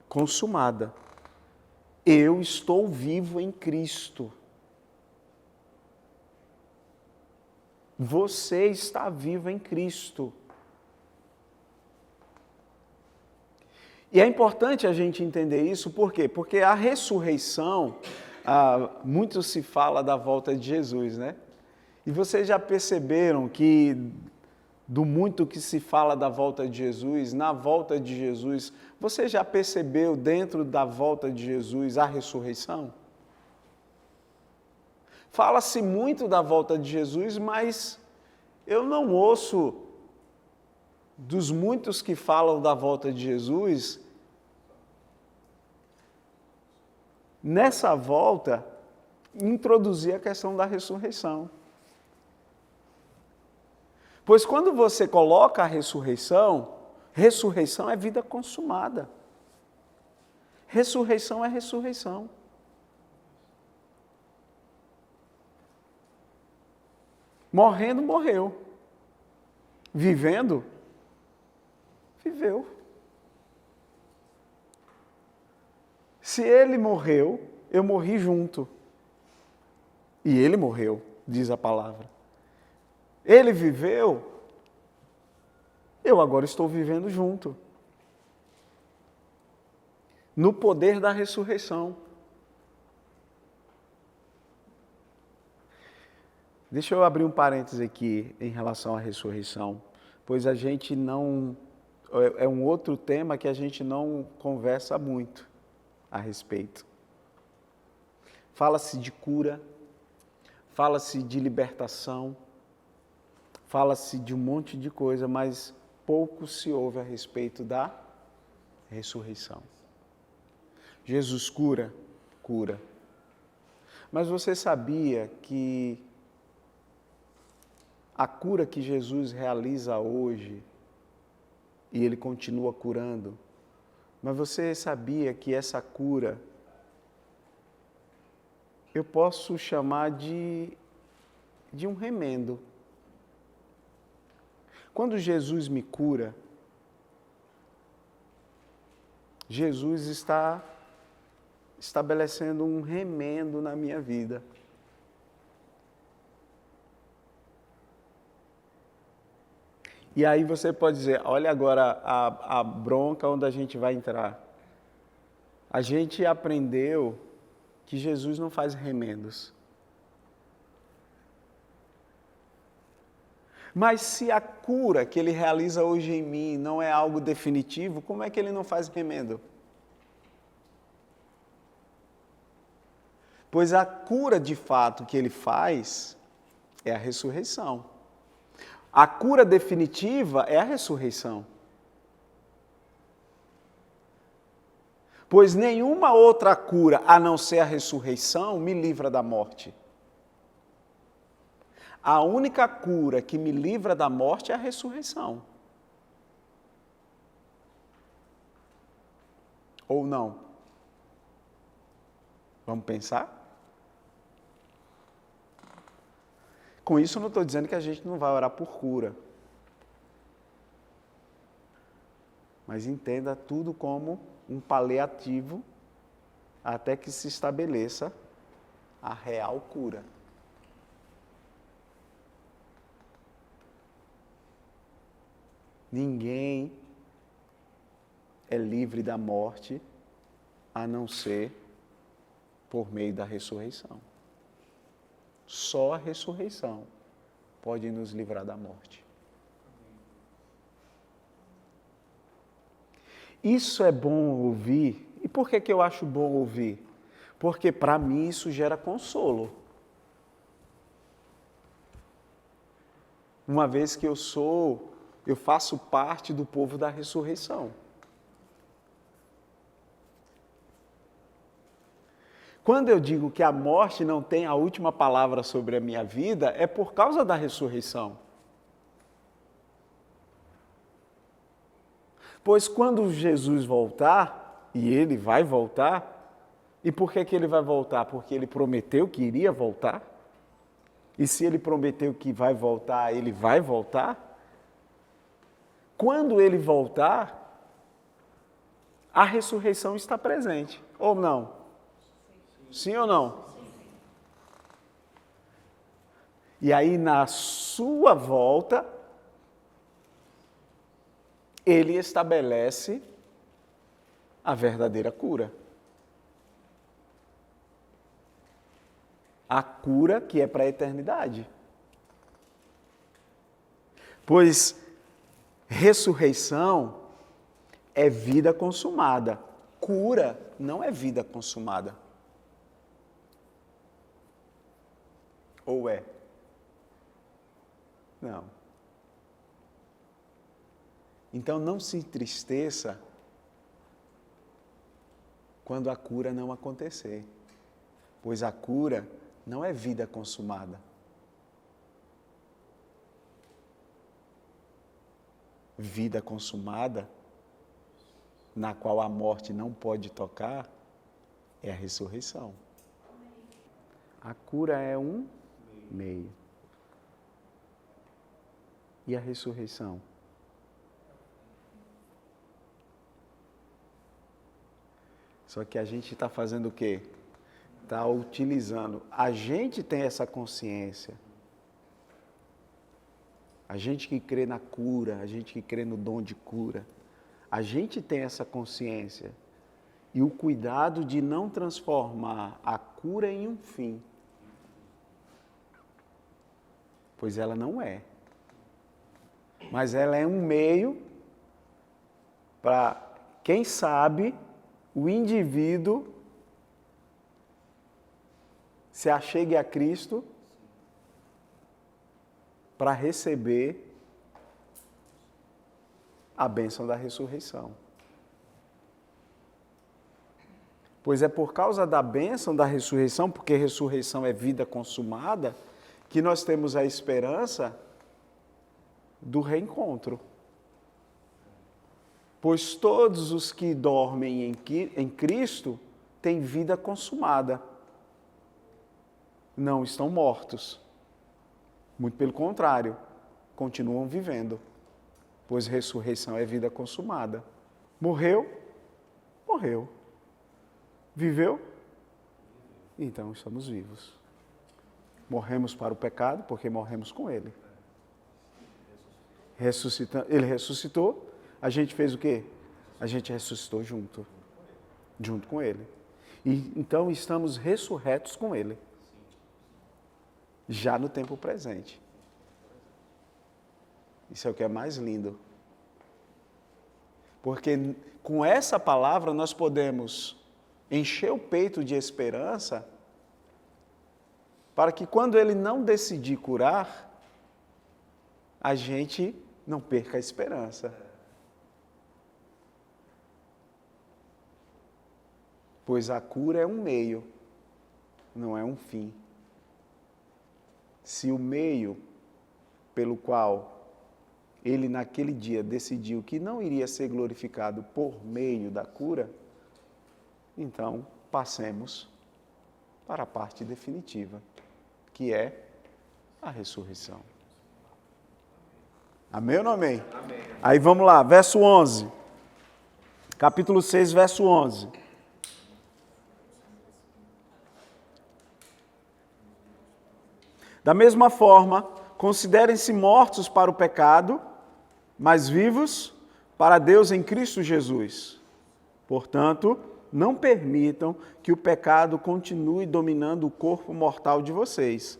consumada. Eu estou vivo em Cristo. Você está vivo em Cristo. E é importante a gente entender isso, por quê? Porque a ressurreição, muito se fala da volta de Jesus, né? E vocês já perceberam que, do muito que se fala da volta de Jesus, na volta de Jesus, você já percebeu dentro da volta de Jesus a ressurreição? Fala-se muito da volta de Jesus, mas eu não ouço dos muitos que falam da volta de Jesus, nessa volta, introduzir a questão da ressurreição. Pois quando você coloca a ressurreição, ressurreição é vida consumada. Ressurreição é ressurreição. Morrendo, morreu. Vivendo, viveu. Se ele morreu, eu morri junto. E ele morreu, diz a palavra. Ele viveu, eu agora estou vivendo junto. No poder da ressurreição. Deixa eu abrir um parêntese aqui em relação à ressurreição, pois a gente não... É um outro tema que a gente não conversa muito a respeito. Fala-se de cura, fala-se de libertação, fala-se de um monte de coisa, mas pouco se ouve a respeito da ressurreição. Jesus cura? Cura. Mas você sabia que a cura que Jesus realiza hoje, e Ele continua curando, mas você sabia que essa cura, eu posso chamar de um remendo. Quando Jesus me cura, Jesus está estabelecendo um remendo na minha vida. E aí você pode dizer, olha agora a bronca onde a gente vai entrar. A gente aprendeu que Jesus não faz remendos. Mas se a cura que Ele realiza hoje em mim não é algo definitivo, como é que Ele não faz remendo? Pois a cura de fato que Ele faz é a ressurreição. A cura definitiva é a ressurreição. Pois nenhuma outra cura, a não ser a ressurreição, me livra da morte. A única cura que me livra da morte é a ressurreição. Ou não? Vamos pensar? Com isso, eu não estou dizendo que a gente não vai orar por cura. Mas entenda tudo como um paliativo até que se estabeleça a real cura. Ninguém é livre da morte a não ser por meio da ressurreição. Só a ressurreição pode nos livrar da morte. Isso é bom ouvir. E por que eu acho bom ouvir? Porque para mim isso gera consolo. Uma vez que eu faço parte do povo da ressurreição. Quando eu digo que a morte não tem a última palavra sobre a minha vida, é por causa da ressurreição. Pois quando Jesus voltar, e Ele vai voltar, e por que Ele vai voltar? Porque Ele prometeu que iria voltar. E se Ele prometeu que vai voltar, Ele vai voltar. Quando Ele voltar, a ressurreição está presente, ou não? Sim ou não? E aí, na sua volta, Ele estabelece a verdadeira cura. A cura que é para a eternidade. Pois ressurreição é vida consumada. Cura não é vida consumada. Ou é? Não. Então não se entristeça quando a cura não acontecer, pois a cura não é vida consumada. Vida consumada, na qual a morte não pode tocar, é a ressurreição. A cura é um meio. E a ressurreição? Só que a gente está fazendo o quê? Está utilizando. A gente tem essa consciência. A gente que crê na cura, a gente que crê no dom de cura, a gente tem essa consciência. E o cuidado de não transformar a cura em um fim. Pois ela não é. Mas ela é um meio para, quem sabe, o indivíduo se achegue a Cristo para receber a bênção da ressurreição. Pois é por causa da bênção da ressurreição, porque ressurreição é vida consumada, que nós temos a esperança do reencontro. Pois todos os que dormem em Cristo têm vida consumada. Não estão mortos. Muito pelo contrário, continuam vivendo. Pois ressurreição é vida consumada. Morreu? Morreu. Viveu? Então estamos vivos. Morremos para o pecado porque morremos com Ele. Ele ressuscitou. A gente fez o quê? A gente ressuscitou junto com Ele. E então estamos ressurretos com Ele. Já no tempo presente. Isso é o que é mais lindo. Porque com essa palavra nós podemos encher o peito de esperança para que quando Ele não decidir curar, a gente não perca a esperança. Pois a cura é um meio, não é um fim. Se o meio pelo qual Ele naquele dia decidiu que não iria ser glorificado por meio da cura, então passemos para a parte definitiva, que é a ressurreição. Amém ou não amém? Amém. Aí vamos lá, verso 11. Capítulo 6, verso 11. Da mesma forma, considerem-se mortos para o pecado, mas vivos para Deus em Cristo Jesus. Portanto, não permitam que o pecado continue dominando o corpo mortal de vocês,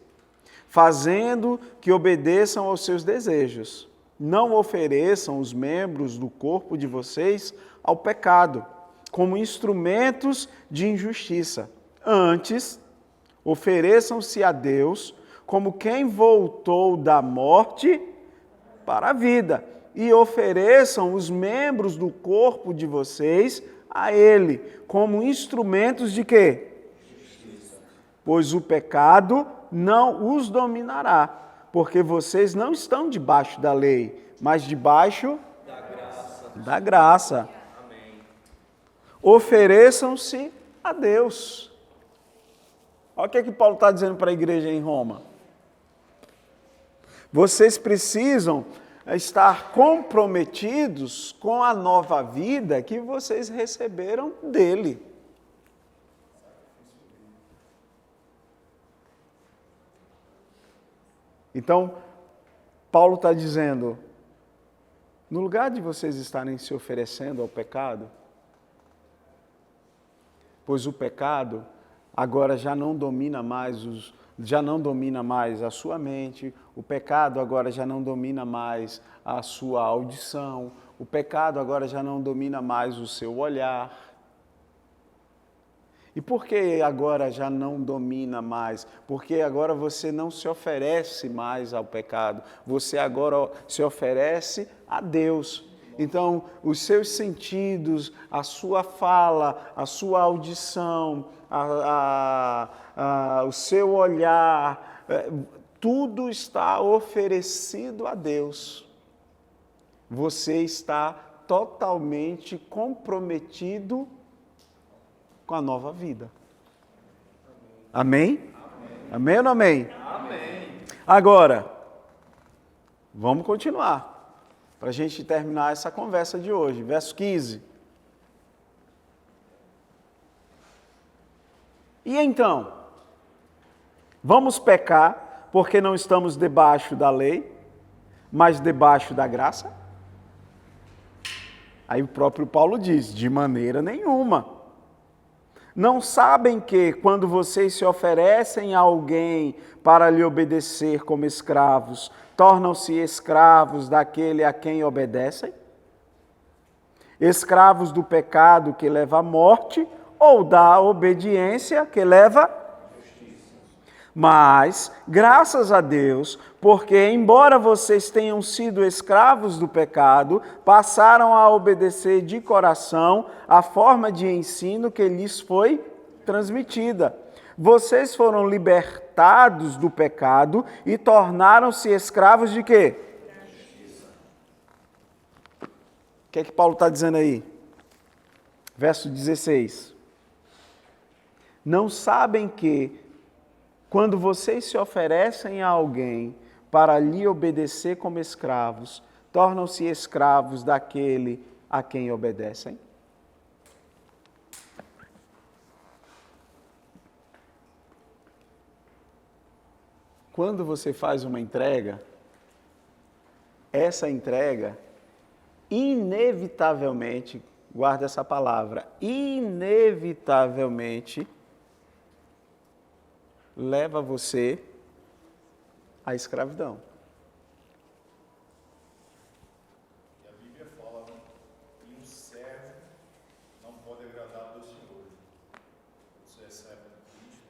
fazendo que obedeçam aos seus desejos. Não ofereçam os membros do corpo de vocês ao pecado, como instrumentos de injustiça. Antes, ofereçam-se a Deus como quem voltou da morte para a vida, e ofereçam os membros do corpo de vocês a Ele, como instrumentos de quê? Justiça. Pois o pecado não os dominará, porque vocês não estão debaixo da lei, mas debaixo da graça. Amém. Ofereçam-se a Deus. Olha o que Paulo está dizendo para a igreja em Roma. Vocês precisam estar comprometidos com a nova vida que vocês receberam dele. Então, Paulo está dizendo, no lugar de vocês estarem se oferecendo ao pecado, pois o pecado agora já não domina mais a sua mente, o pecado agora já não domina mais a sua audição, o pecado agora já não domina mais o seu olhar. E por que agora já não domina mais? Porque agora você não se oferece mais ao pecado, você agora se oferece a Deus. Então, os seus sentidos, a sua fala, a sua audição, o seu olhar, tudo está oferecido a Deus. Você está totalmente comprometido com a nova vida. Amém? Amém ou não amém? Amém. Agora, vamos continuar, para a gente terminar essa conversa de hoje. Verso 15. E então? Vamos pecar porque não estamos debaixo da lei, mas debaixo da graça? Aí o próprio Paulo diz, de maneira nenhuma. Não sabem que, quando vocês se oferecem a alguém para lhe obedecer como escravos, tornam-se escravos daquele a quem obedecem? Escravos do pecado que leva à morte ou da obediência que leva à justiça. Mas, graças a Deus, porque embora vocês tenham sido escravos do pecado, passaram a obedecer de coração a forma de ensino que lhes foi transmitida. Vocês foram libertados do pecado e tornaram-se escravos de quê? O que é que Paulo está dizendo aí? Verso 16. Não sabem que, quando vocês se oferecem a alguém para lhe obedecer como escravos, tornam-se escravos daquele a quem obedecem? Quando você faz uma entrega, essa entrega, inevitavelmente, guarda essa palavra, inevitavelmente, leva você à escravidão. E a Bíblia fala que um servo não pode agradar dois senhores. Você é servo de Cristo,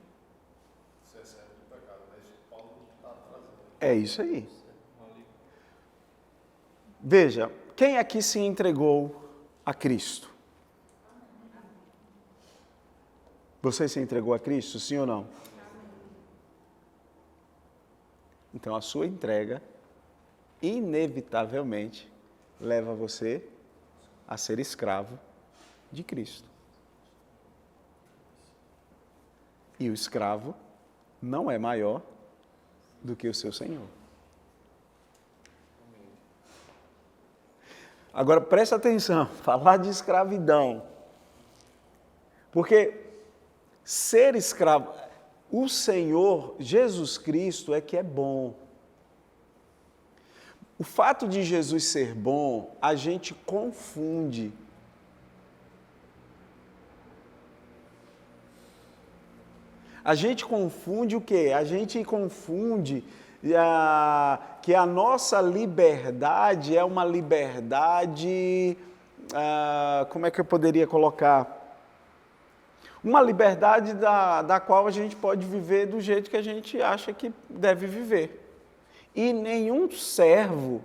você é servo do pecado. É isso que Paulo está trazendo. É isso aí. Veja, quem aqui se entregou a Cristo? Você se entregou a Cristo, sim ou não? Então a sua entrega, inevitavelmente, leva você a ser escravo de Cristo. E o escravo não é maior do que o seu Senhor. Agora presta atenção, falar de escravidão. Porque ser escravo, o Senhor, Jesus Cristo, é que é bom. O fato de Jesus ser bom, a gente confunde. A gente confunde o quê? A gente confunde que a nossa liberdade é uma liberdade, como é que eu poderia colocar? Uma liberdade da qual a gente pode viver do jeito que a gente acha que deve viver. E nenhum servo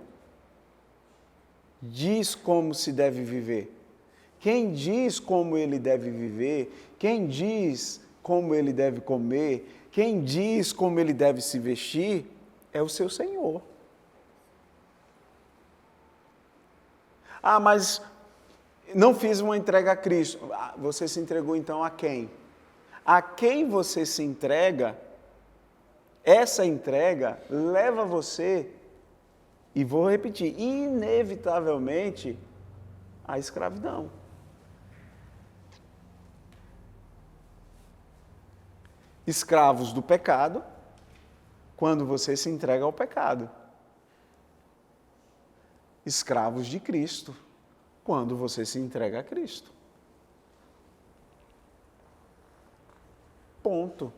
diz como se deve viver. Quem diz como ele deve viver, quem diz como ele deve comer, quem diz como ele deve se vestir, é o seu Senhor. Ah, mas não fiz uma entrega a Cristo. Você se entregou então a quem? A quem você se entrega, essa entrega leva você, e vou repetir, inevitavelmente, à escravidão. Escravos do pecado, quando você se entrega ao pecado. Escravos de Cristo, quando você se entrega a Cristo. Ponto.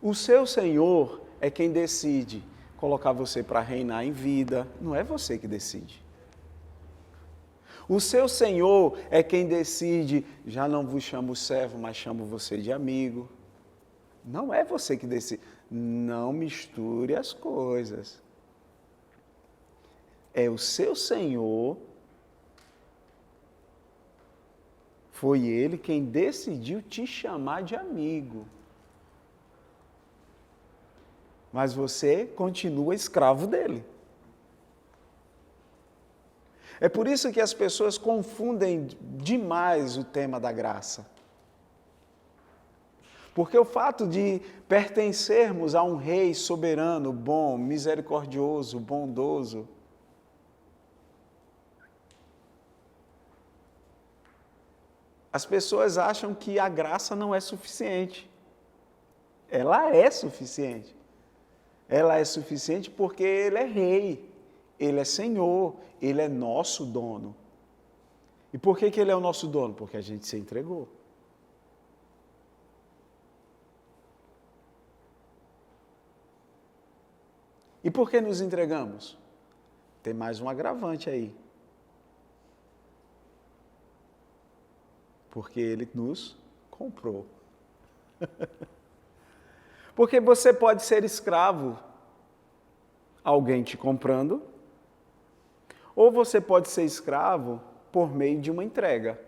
O seu Senhor é quem decide colocar você para reinar em vida, não é você que decide. O seu Senhor é quem decide, já não vos chamo servo, mas chamo você de amigo. Não é você que decide. Não misture as coisas. É o seu Senhor, foi Ele quem decidiu te chamar de amigo. Mas você continua escravo dele. É por isso que as pessoas confundem demais o tema da graça. Porque o fato de pertencermos a um rei soberano, bom, misericordioso, bondoso, as pessoas acham que a graça não é suficiente. Ela é suficiente. Ela é suficiente porque Ele é rei, Ele é Senhor, Ele é nosso dono. E por que Ele é o nosso dono? Porque a gente se entregou. E por que nos entregamos? Tem mais um agravante aí. Porque Ele nos comprou. Porque você pode ser escravo, alguém te comprando, ou você pode ser escravo por meio de uma entrega.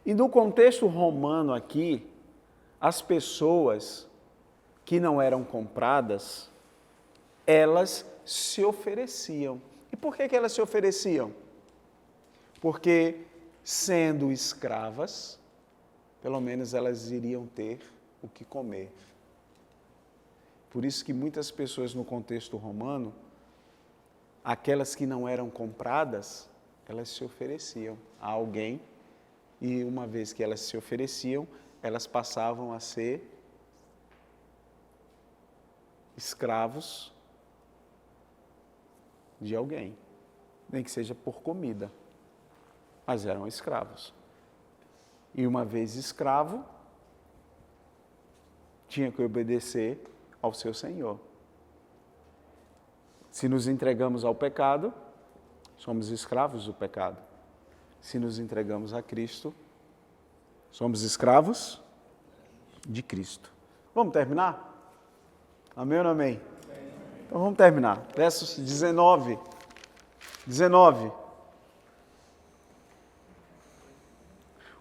E no contexto romano aqui, as pessoas que não eram compradas elas se ofereciam. E por que elas se ofereciam? Porque, sendo escravas, pelo menos elas iriam ter o que comer. Por isso que muitas pessoas no contexto romano, aquelas que não eram compradas, elas se ofereciam a alguém, e uma vez que elas se ofereciam, elas passavam a ser escravos de alguém, nem que seja por comida, mas eram escravos. E uma vez escravo, tinha que obedecer ao seu Senhor. Se nos entregamos ao pecado, somos escravos do pecado. Se nos entregamos a Cristo, somos escravos de Cristo. Vamos terminar? Amém ou não amém? Então vamos terminar. Versos 19.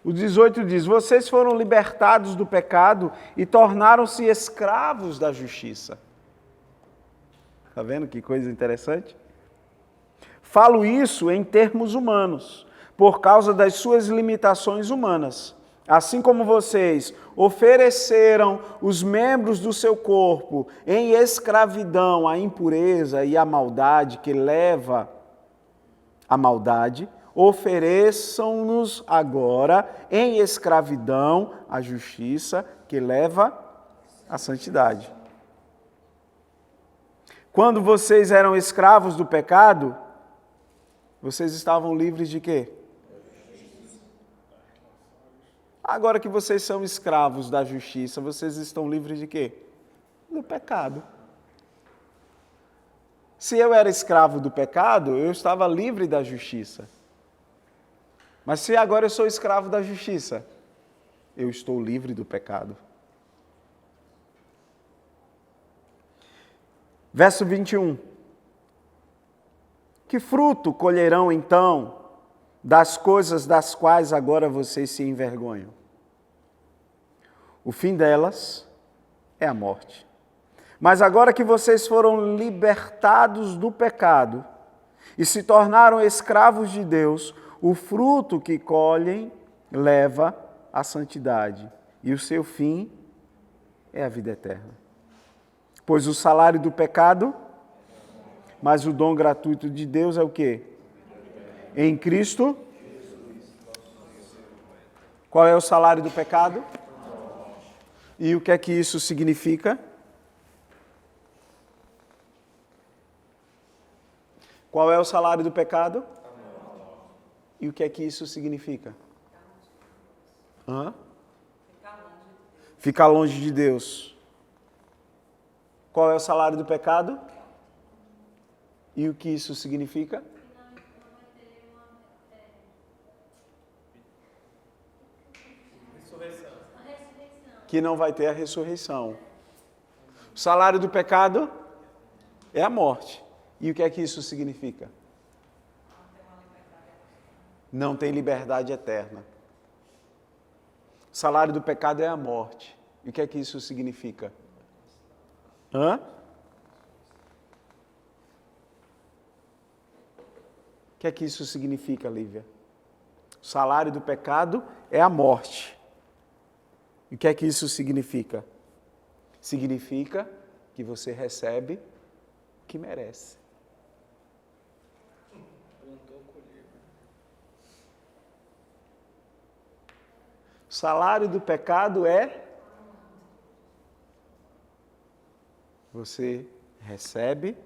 O 18 diz: vocês foram libertados do pecado e tornaram-se escravos da justiça. Está vendo que coisa interessante? Falo isso em termos humanos, por causa das suas limitações humanas. Assim como vocês ofereceram os membros do seu corpo em escravidão à impureza e à maldade que leva à maldade, ofereçam-nos agora em escravidão à justiça que leva à santidade. Quando vocês eram escravos do pecado, vocês estavam livres de quê? Agora que vocês são escravos da justiça, vocês estão livres de quê? Do pecado. Se eu era escravo do pecado, eu estava livre da justiça. Mas se agora eu sou escravo da justiça, eu estou livre do pecado. Verso 21. Que fruto colherão então das coisas das quais agora vocês se envergonham? O fim delas é a morte. Mas agora que vocês foram libertados do pecado e se tornaram escravos de Deus, o fruto que colhem leva à santidade, e o seu fim é a vida eterna. Pois o salário do pecado, mas o dom gratuito de Deus é o quê? Em Cristo. Qual é o salário do pecado? E o que é que isso significa? Qual é o salário do pecado? E o que é que isso significa? Ficar longe de Deus. Qual é o salário do pecado? E o que isso significa? Que não vai ter a ressurreição. O salário do pecado é a morte. E o que é que isso significa? Não tem liberdade eterna. O salário do pecado é a morte. E o que é que isso significa? O que é que isso significa, Lívia? O salário do pecado é a morte. E o que é que isso significa? Significa que você recebe o que merece. O salário do pecado é você recebe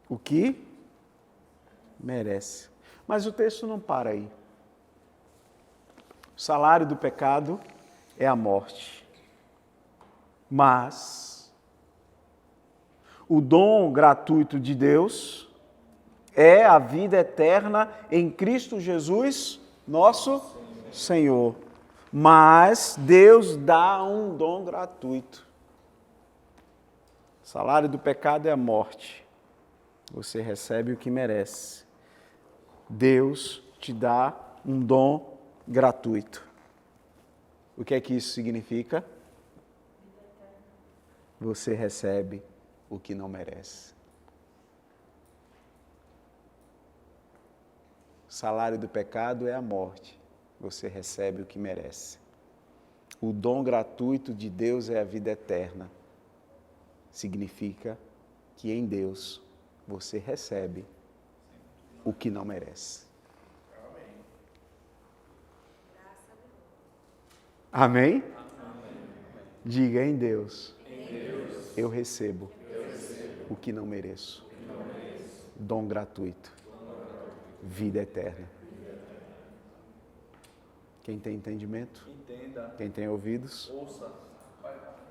o que merece. Mas o texto não para aí. O salário do pecado é a morte. Mas o dom gratuito de Deus é a vida eterna em Cristo Jesus, nosso Senhor. Mas Deus dá um dom gratuito. O salário do pecado é a morte. Você recebe o que merece. Deus te dá um dom gratuito. O que é que isso significa? Você recebe o que não merece. O salário do pecado é a morte. Você recebe o que merece. O dom gratuito de Deus é a vida eterna. Significa que em Deus você recebe o que não merece. Amém? Diga, em Deus, eu recebo o que não mereço. Dom gratuito. Vida eterna. Quem tem entendimento? Entenda. Quem tem ouvidos? Ouça.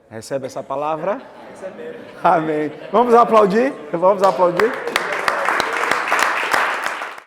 Recebe essa palavra? Recebemos. Amém. Vamos aplaudir? Vamos aplaudir?